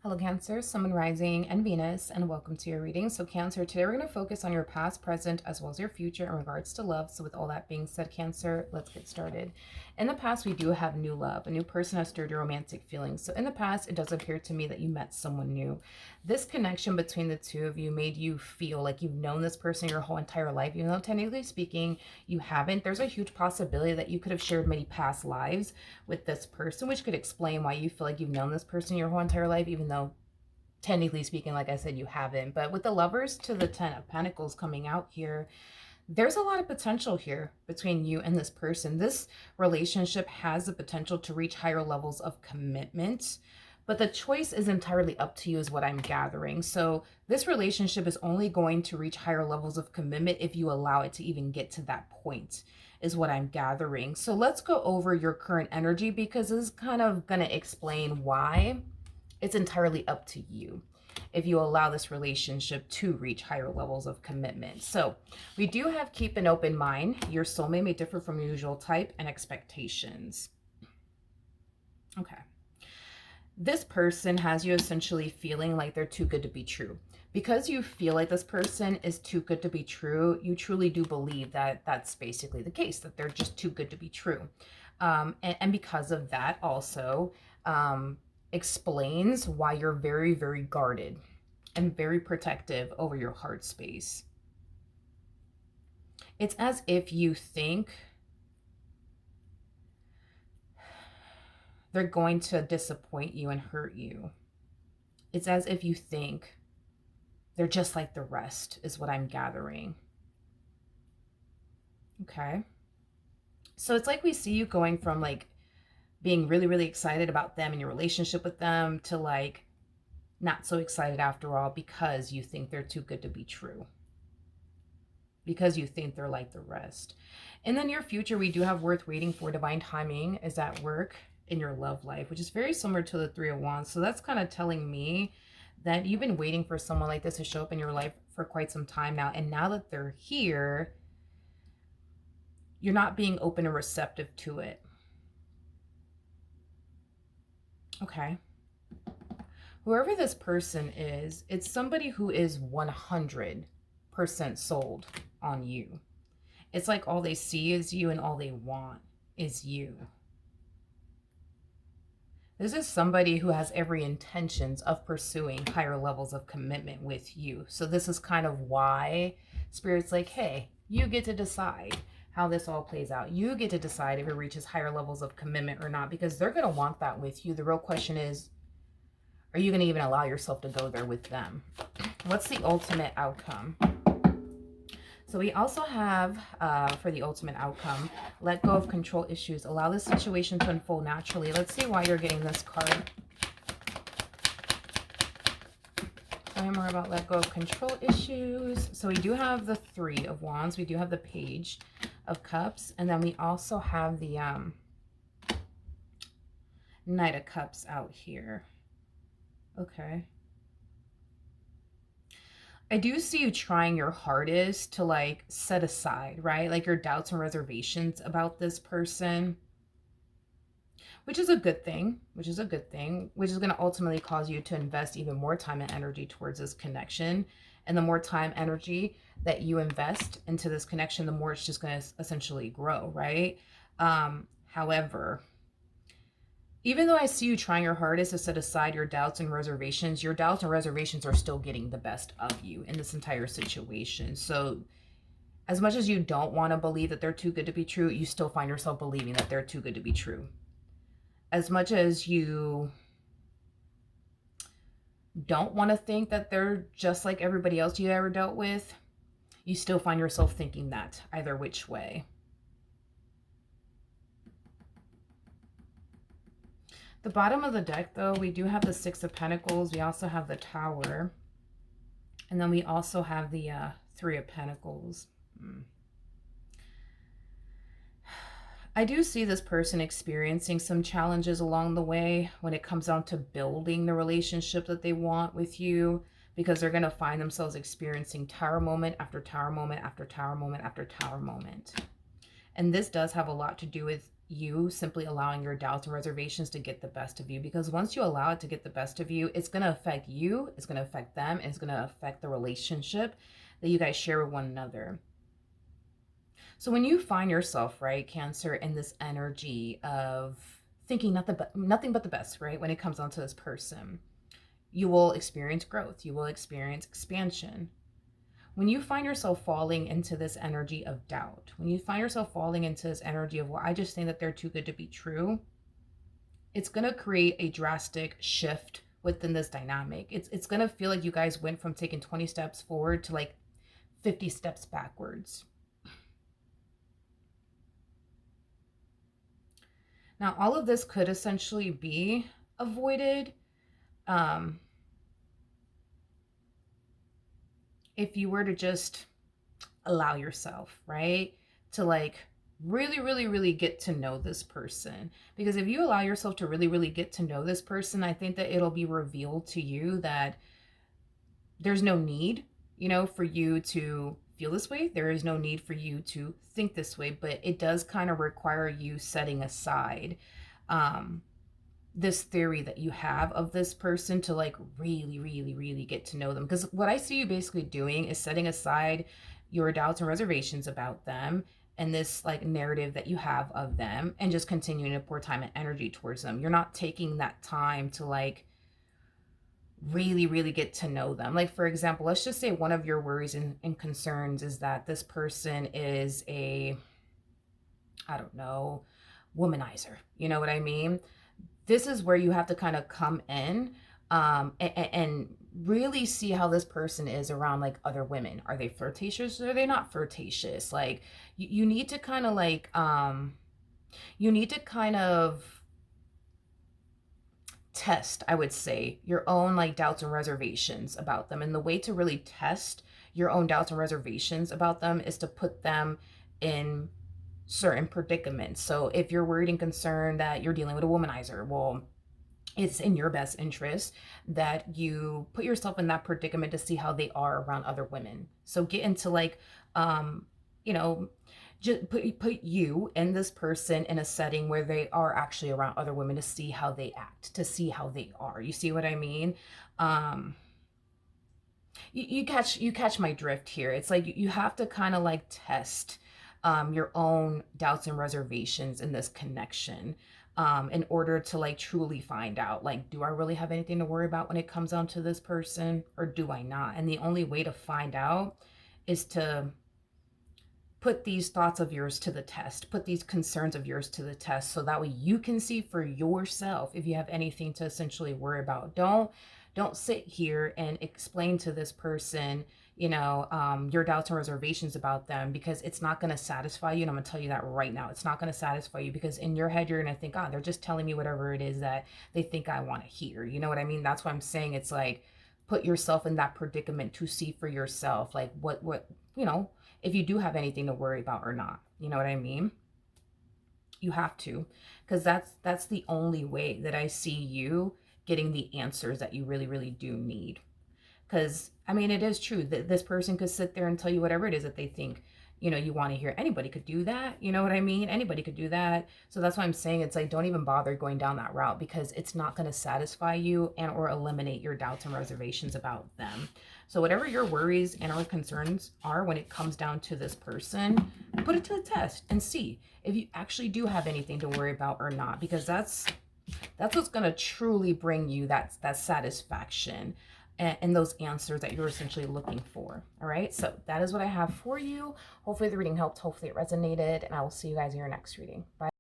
Hello Cancer, Sun, Moon, Rising, and Venus, and welcome to your reading. So Cancer, today we're going to focus on your past, present, as well as your future in regards to love. So with all that being said, Cancer, let's get started. In the past, we do have new love. A new person has stirred your romantic feelings. So in the past, it does appear to me that you met someone new. This connection between the two of you made you feel like you've known this person your whole entire life, even though technically speaking, you haven't. There's a huge possibility that you could have shared many past lives with this person, which could explain why you feel like you've known this person your whole entire life, even though technically speaking, like I said, you haven't. But with the Lovers to the Ten of Pentacles coming out here, there's a lot of potential here between you and this person. This relationship has the potential to reach higher levels of commitment, but the choice is entirely up to you is what I'm gathering. So this relationship is only going to reach higher levels of commitment if you allow it to even get to that point, is what I'm gathering. So let's go over your current energy, because this is kind of going to explain why. It's entirely up to you if you allow this relationship to reach higher levels of commitment. So we do have keep an open mind. Your soulmate may differ from your usual type and expectations. Okay. This person has you essentially feeling like they're too good to be true. Because you feel like this person is too good to be true, you truly do believe that that's basically the case, that they're just too good to be true. And because of that also, explains why you're very, very guarded and very protective over your heart space. It's as if you think they're going to disappoint you and hurt you. It's as if you think they're just like the rest, is what I'm gathering. Okay. So it's like we see you going from like being really, really excited about them and your relationship with them to like not so excited after all, because you think they're too good to be true. Because you think they're like the rest. In the near future, we do have worth waiting for. Divine timing is at work in your love life, which is very similar to the Three of Wands. So that's kind of telling me that you've been waiting for someone like this to show up in your life for quite some time now. And now that they're here, you're not being open and receptive to it. Okay. Whoever this person is, it's somebody who is 100% sold on you. It's like all they see is you and all they want is you. This is somebody who has every intentions of pursuing higher levels of commitment with you. So this is kind of why Spirit's like, hey, you get to decide how this all plays out. You get to decide if it reaches higher levels of commitment or not, because they're going to want that with you. The real question is, are you going to even allow yourself to go there with them? What's the ultimate outcome? So we also have, for the ultimate outcome, let go of control issues. Allow the situation to unfold naturally. Let's see why you're getting this card. Tell me more about let go of control issues. So we do have the Three of Wands. We do have the Page of Cups. And then we also have the Knight of Cups out here. Okay. I do see you trying your hardest to like set aside, right? Like your doubts and reservations about this person, which is a good thing, which is going to ultimately cause you to invest even more time and energy towards this connection. And the more time, energy that you invest into this connection, the more it's just going to essentially grow, right? However, even though I see you trying your hardest to set aside your doubts and reservations, your doubts and reservations are still getting the best of you in this entire situation. So as much as you don't want to believe that they're too good to be true, you still find yourself believing that they're too good to be true. As much as you don't want to think that they're just like everybody else you ever dealt with, you still find yourself thinking that either which way. The bottom of the deck, though, we do have the Six of Pentacles. We also have the Tower. And then we also have the Three of Pentacles. I do see this person experiencing some challenges along the way when it comes down to building the relationship that they want with you, because they're going to find themselves experiencing tower moment after tower moment after tower moment after tower moment. And this does have a lot to do with you simply allowing your doubts and reservations to get the best of you, because once you allow it to get the best of you, it's going to affect you, it's going to affect them, and it's going to affect the relationship that you guys share with one another. So when you find yourself, right, Cancer, in this energy of thinking nothing but the best, right, when it comes onto this person, you will experience growth, you will experience expansion. When you find yourself falling into this energy of doubt, when you find yourself falling into this energy of, well, I just think that they're too good to be true, it's going to create a drastic shift within this dynamic. It's going to feel like you guys went from taking 20 steps forward to like 50 steps backwards. Now, all of this could essentially be avoided if you were to just allow yourself, right, to like really get to know this person. Because if you allow yourself to really get to know this person, I think that it'll be revealed to you that there's no need, for you to feel this way. There is no need for you to think this way, but it does kind of require you setting aside this theory that you have of this person to like really get to know them. Because what I see you basically doing is setting aside your doubts and reservations about them and this like narrative that you have of them, and just continuing to pour time and energy towards them. You're not taking that time to like really get to know them. Like, for example, let's just say one of your worries and concerns is that this person is a, I don't know, womanizer. You know what I mean? This is where you have to kind of come in and really see how this person is around like other women. Are they flirtatious or are they not flirtatious? Like you need to kind of like you need to kind of test, I would say, your own like doubts and reservations about them. And the way to really test your own doubts and reservations about them is to put them in certain predicaments. So if you're worried and concerned that you're dealing with a womanizer, well, it's in your best interest that you put yourself in that predicament to see how they are around other women. So get into like, just put you and this person in a setting where they are actually around other women to see how they act, to see how they are. You see what I mean? You catch my drift here. It's like you have to kind of like test your own doubts and reservations in this connection in order to like truly find out, like, do I really have anything to worry about when it comes down to this person, or do I not? And the only way to find out is to put these thoughts of yours to the test, put these concerns of yours to the test, so that way you can see for yourself if you have anything to essentially worry about. Don't sit here and explain to this person, your doubts and reservations about them, because it's not going to satisfy you. And I'm going to tell you that right now. It's not going to satisfy you, because in your head, you're going to think, oh, they're just telling me whatever it is that they think I want to hear. You know what I mean? That's why I'm saying it's like, put yourself in that predicament to see for yourself, like what, if you do have anything to worry about or not. You know what I mean? You have to, because that's the only way that I see you getting the answers that you really do need. Because I mean, it is true that this person could sit there and tell you whatever it is that they think you want to hear. Anybody could do that. You know what I mean? Anybody could do that. So that's why I'm saying it's like, don't even bother going down that route, because it's not going to satisfy you and or eliminate your doubts and reservations about them. So whatever your worries and or concerns are when it comes down to this person, put it to the test and see if you actually do have anything to worry about or not, because that's what's going to truly bring you that satisfaction and those answers that you're essentially looking for. All right, so that is what I have for you. Hopefully the reading helped, hopefully it resonated, and I will see you guys in your next reading. Bye.